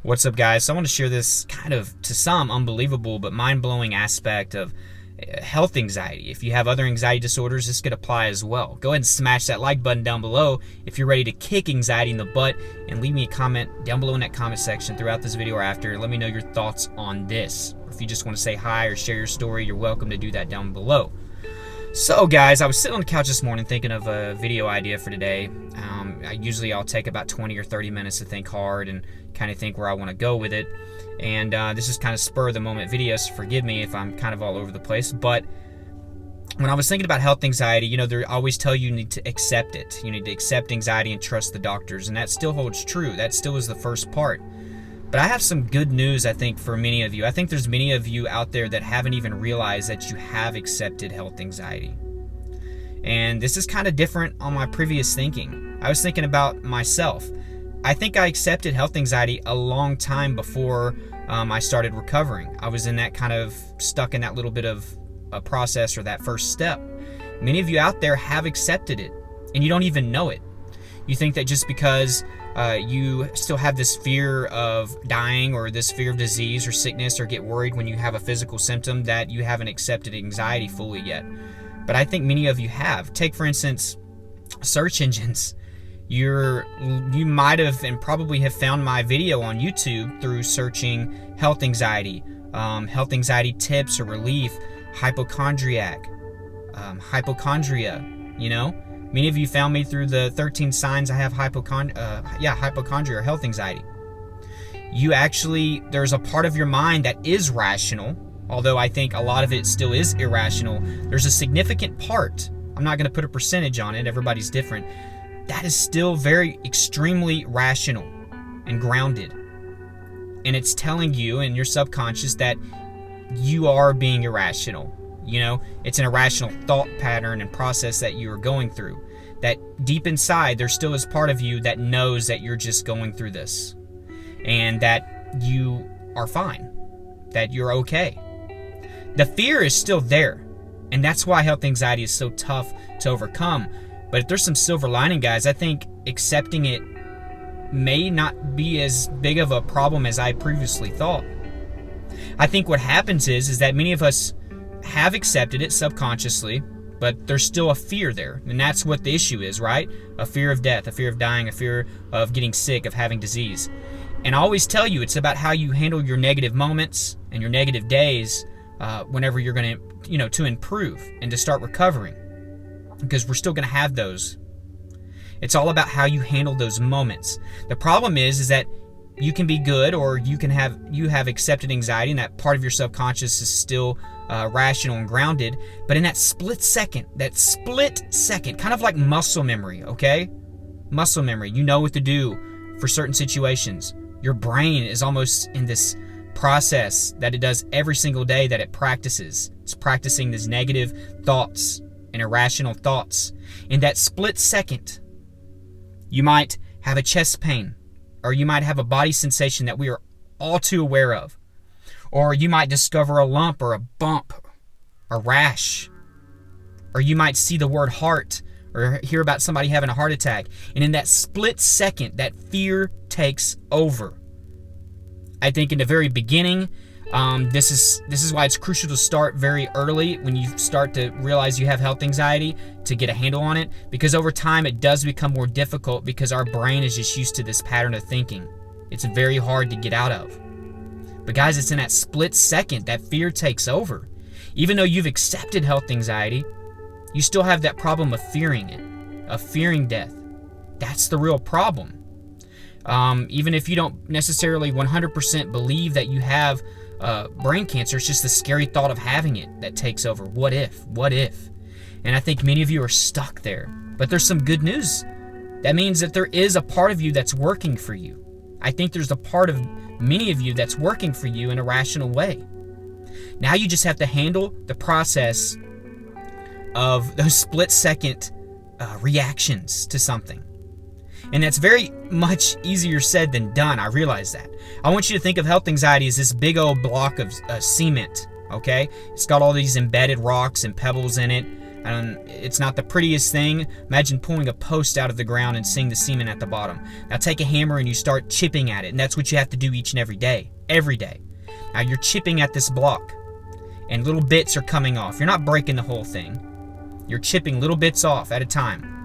What's up, guys? So I want to share this kind of, to some, unbelievable but mind-blowing aspect of health anxiety. If you have other anxiety disorders, this could apply as well. Go ahead and smash that like button down below if you're ready to kick anxiety in the butt, and leave me a comment down below in that comment section throughout this video or after. Let me know your thoughts on this. If you just want to say hi or share your story, you're welcome to do that down below. So guys, I was sitting on the couch this morning thinking of a video idea for today. I'll take about 20 or 30 minutes to think hard and kind of think where I want to go with it. And this is kind of spur of the moment video, so forgive me if I'm kind of all over the place. But when I was thinking about health anxiety, they always tell you need to accept it. You need to accept anxiety and trust the doctors. And that still holds true. That still is the first part. But I have some good news, I think, for many of you. I think there's many of you out there that haven't even realized that you have accepted health anxiety. And this is kind of different on my previous thinking. I was thinking about myself. I think I accepted health anxiety a long time before I started recovering. I was in that kind of stuck in that little bit of a process, or that first step. Many of you out there have accepted it, and you don't even know it. You think that just because you still have this fear of dying, or this fear of disease or sickness, or get worried when you have a physical symptom, that you haven't accepted anxiety fully yet. But I think many of you have. Take, for instance, search engines. You might have and probably have found my video on YouTube through searching health anxiety tips or relief, hypochondria. Many of you found me through the 13 signs I have hypochondria or health anxiety. There's a part of your mind that is rational, although I think a lot of it still is irrational. There's a significant part, I'm not going to put a percentage on it, everybody's different, that is still very extremely rational and grounded. And it's telling you in your subconscious that you are being irrational. It's an irrational thought pattern and process that you are going through. That deep inside, there still is part of you that knows that you're just going through this. And that you are fine. That you're okay. The fear is still there. And that's why health anxiety is so tough to overcome. But if there's some silver lining, guys, I think accepting it may not be as big of a problem as I previously thought. I think what happens is that many of us have accepted it subconsciously, but there's still a fear there. And that's what the issue is, right? A fear of death, a fear of dying, a fear of getting sick, of having disease. And I always tell you, it's about how you handle your negative moments and your negative days whenever you're going to improve and to start recovering. Because we're still going to have those. It's all about how you handle those moments. The problem is that you can be good, or you have accepted anxiety, and that part of your subconscious is still rational and grounded. But in that split second, kind of like muscle memory, okay? Muscle memory, you know what to do for certain situations. Your brain is almost in this process that it does every single day that it practices. It's practicing these negative thoughts and irrational thoughts. In that split second, you might have a chest pain, or you might have a body sensation that we are all too aware of, or you might discover a lump or a bump, a rash, or you might see the word heart or hear about somebody having a heart attack. And in that split second, that fear takes over. I think in the very beginning, this is why it's crucial to start very early when you start to realize you have health anxiety, to get a handle on it, because over time it does become more difficult because our brain is just used to this pattern of thinking. It's very hard to get out of. But guys, it's in that split second that fear takes over. Even though you've accepted health anxiety, you still have that problem of fearing it, of fearing death. That's the real problem. Even if you don't necessarily 100% believe that you have brain cancer, it's just the scary thought of having it that takes over. What if? And I think many of you are stuck there. But there's some good news. That means that there is a part of you that's working for you. I think there's a part of many of you that's working for you in a rational way. Now you just have to handle the process of those split-second reactions to something. And that's very much easier said than done. I realize that. I want you to think of health anxiety as this big old block of cement, okay? It's got all these embedded rocks and pebbles in it. It's not the prettiest thing. Imagine pulling a post out of the ground and seeing the semen at the bottom. Now take a hammer and you start chipping at it, and that's what you have to do each and every day. Every day. Now you're chipping at this block, and little bits are coming off. You're not breaking the whole thing. You're chipping little bits off at a time.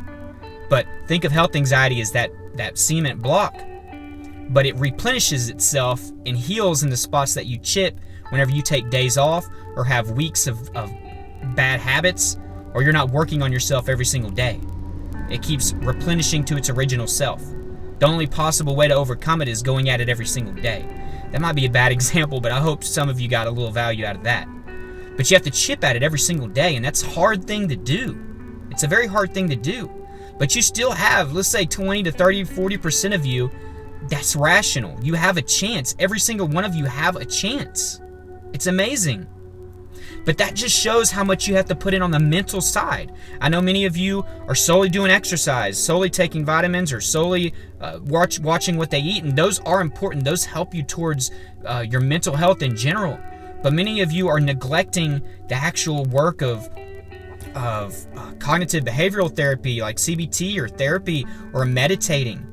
But think of health anxiety as that cement block. But it replenishes itself and heals in the spots that you chip whenever you take days off or have weeks of bad habits, or you're not working on yourself every single day. It keeps replenishing to its original self. The only possible way to overcome it is going at it every single day. That might be a bad example, but I hope some of you got a little value out of that. But you have to chip at it every single day, and that's a hard thing to do. It's a very hard thing to do. But you still have, let's say 20 to 30, 40% of you, that's rational. You have a chance. Every single one of you have a chance. It's amazing. But that just shows how much you have to put in on the mental side. I know many of you are solely doing exercise, solely taking vitamins, or solely watching what they eat, and those are important. Those help you towards your mental health in general. But many of you are neglecting the actual work of cognitive behavioral therapy, like CBT or therapy, or meditating.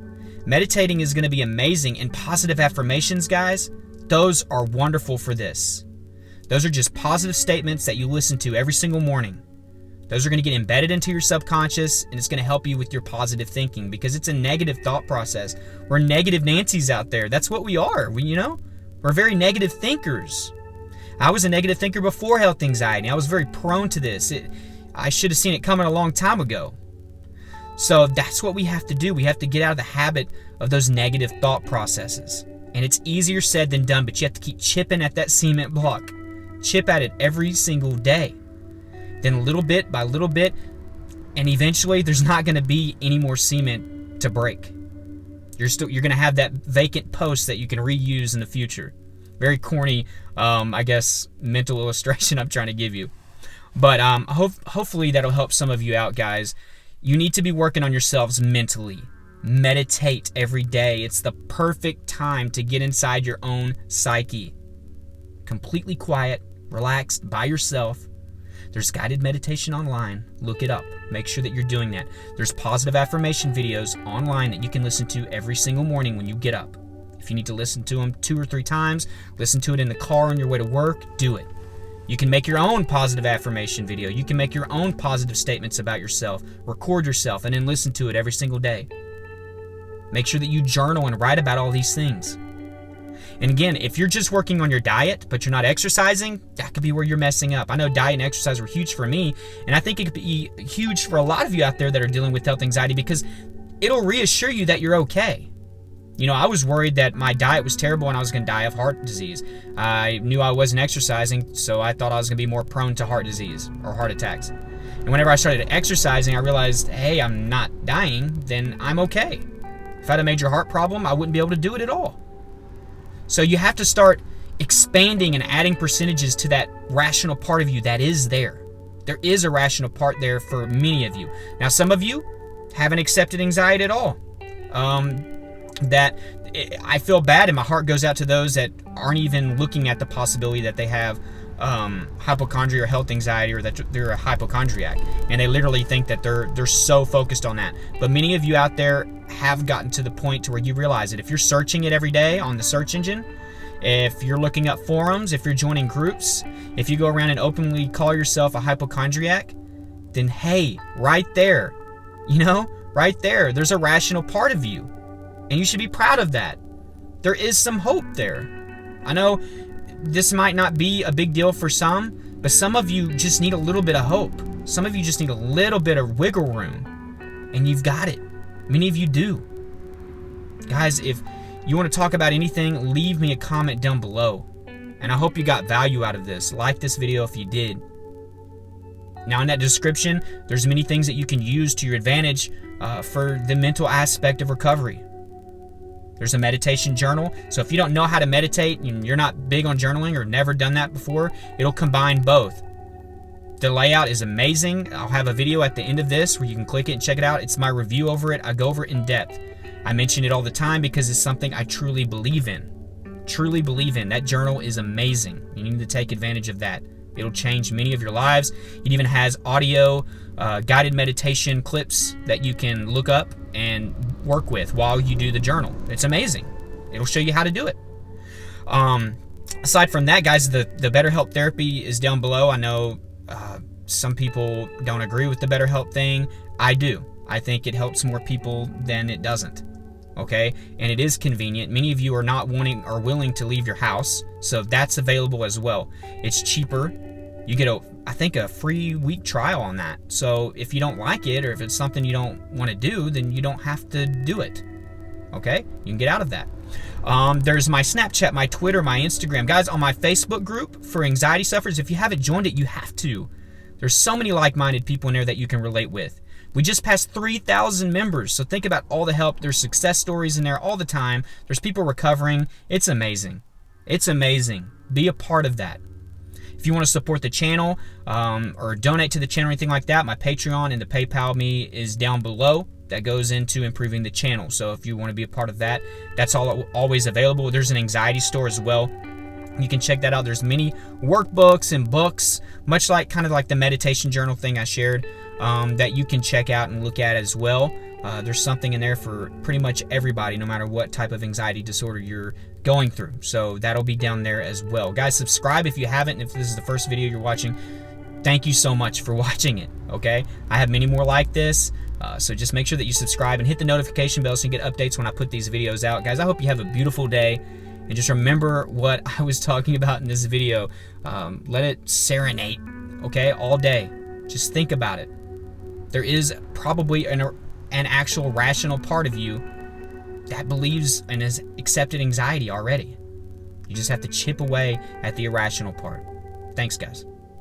Meditating is going to be amazing, and positive affirmations, guys, those are wonderful for this. Those are just positive statements that you listen to every single morning. Those are going to get embedded into your subconscious, and it's going to help you with your positive thinking, because it's a negative thought process. We're negative Nancys out there. That's what we are. We're very negative thinkers. I was a negative thinker before health anxiety. I was very prone to this. I should have seen it coming a long time ago. So that's what we have to do. We have to get out of the habit of those negative thought processes. And it's easier said than done, but you have to keep chipping at that cement block. Chip at it every single day. Then little bit by little bit, and eventually there's not going to be any more cement to break. You're going to have that vacant post that you can reuse in the future. Very corny, I guess, mental illustration I'm trying to give you. But hopefully that'll help some of you out, guys. You need to be working on yourselves mentally. Meditate every day. It's the perfect time to get inside your own psyche. Completely quiet, relaxed, by yourself. There's guided meditation online. Look it up. Make sure that you're doing that. There's positive affirmation videos online that you can listen to every single morning when you get up. If you need to listen to them 2 or 3 times, listen to it in the car on your way to work, do it. You can make your own positive affirmation video. You can make your own positive statements about yourself. Record yourself and then listen to it every single day. Make sure that you journal and write about all these things. And again, if you're just working on your diet, but you're not exercising, that could be where you're messing up. I know diet and exercise were huge for me, and I think it could be huge for a lot of you out there that are dealing with health anxiety, because it'll reassure you that you're okay. I was worried that my diet was terrible and I was going to die of heart disease. I knew I wasn't exercising, so I thought I was going to be more prone to heart disease or heart attacks. And whenever I started exercising, I realized, hey, I'm not dying, then I'm okay. If I had a major heart problem, I wouldn't be able to do it at all. So you have to start expanding and adding percentages to that rational part of you that is there. There is a rational part there for many of you. Now, some of you haven't accepted anxiety at all. That I feel bad, and my heart goes out to those that aren't even looking at the possibility that they have hypochondria or health anxiety, or that they're a hypochondriac, and they literally think that they're so focused on that. But many of you out there have gotten to the point to where you realize that if you're searching it every day on the search engine, if you're looking up forums, if you're joining groups, if you go around and openly call yourself a hypochondriac, then hey, right there, right there, there's a rational part of you. And you should be proud of that. There is some hope there. I know this might not be a big deal for some, but some of you just need a little bit of hope. Some of you just need a little bit of wiggle room. And you've got it. Many of you do. Guys, if you want to talk about anything, leave me a comment down below. And I hope you got value out of this. Like this video if you did. Now in that description, there's many things that you can use to your advantage for the mental aspect of recovery. There's a meditation journal. So if you don't know how to meditate and you're not big on journaling or never done that before, it'll combine both. The layout is amazing. I'll have a video at the end of this where you can click it and check it out. It's my review over it. I go over it in depth. I mention it all the time because it's something I truly believe in. Truly believe in. That journal is amazing. You need to take advantage of that It'll change many of your lives. It even has audio guided meditation clips that you can look up and work with while you do the journal. It's amazing. It'll show you how to do it. Aside from that, guys, the BetterHelp therapy is down below. I know some people don't agree with the BetterHelp thing. I do. I think it helps more people than it doesn't. Okay? And it is convenient. Many of you are not wanting or willing to leave your house, so that's available as well. It's cheaper. You get I think a free week trial on that. So if you don't like it, or if it's something you don't want to do, then you don't have to do it. Okay? You can get out of that. There's my Snapchat, my Twitter, my Instagram. Guys, on my Facebook group for anxiety sufferers, if you haven't joined it, you have to. There's so many like-minded people in there that you can relate with. We just passed 3,000 members, so think about all the help. There's success stories in there all the time. There's people recovering. It's amazing. It's amazing. Be a part of that. If you want to support the channel or donate to the channel or anything like that, my Patreon and the PayPal me is down below. That goes into improving the channel. So if you want to be a part of that, that's always available. There's an anxiety store as well. You can check that out. There's many workbooks and books, much like kind of like the meditation journal thing I shared, that you can check out and look at as well. There's something in there for pretty much everybody, no matter what type of anxiety disorder you're going through. So that'll be down there as well. Guys, subscribe if you haven't. And if this is the first video you're watching, thank you so much for watching it. Okay? I have many more like this. So just make sure that you subscribe and hit the notification bell so you get updates when I put these videos out. Guys, I hope you have a beautiful day. And just remember what I was talking about in this video. Let it serenade, okay, all day. Just think about it. There is probably an actual rational part of you that believes and has accepted anxiety already. You just have to chip away at the irrational part. Thanks, guys.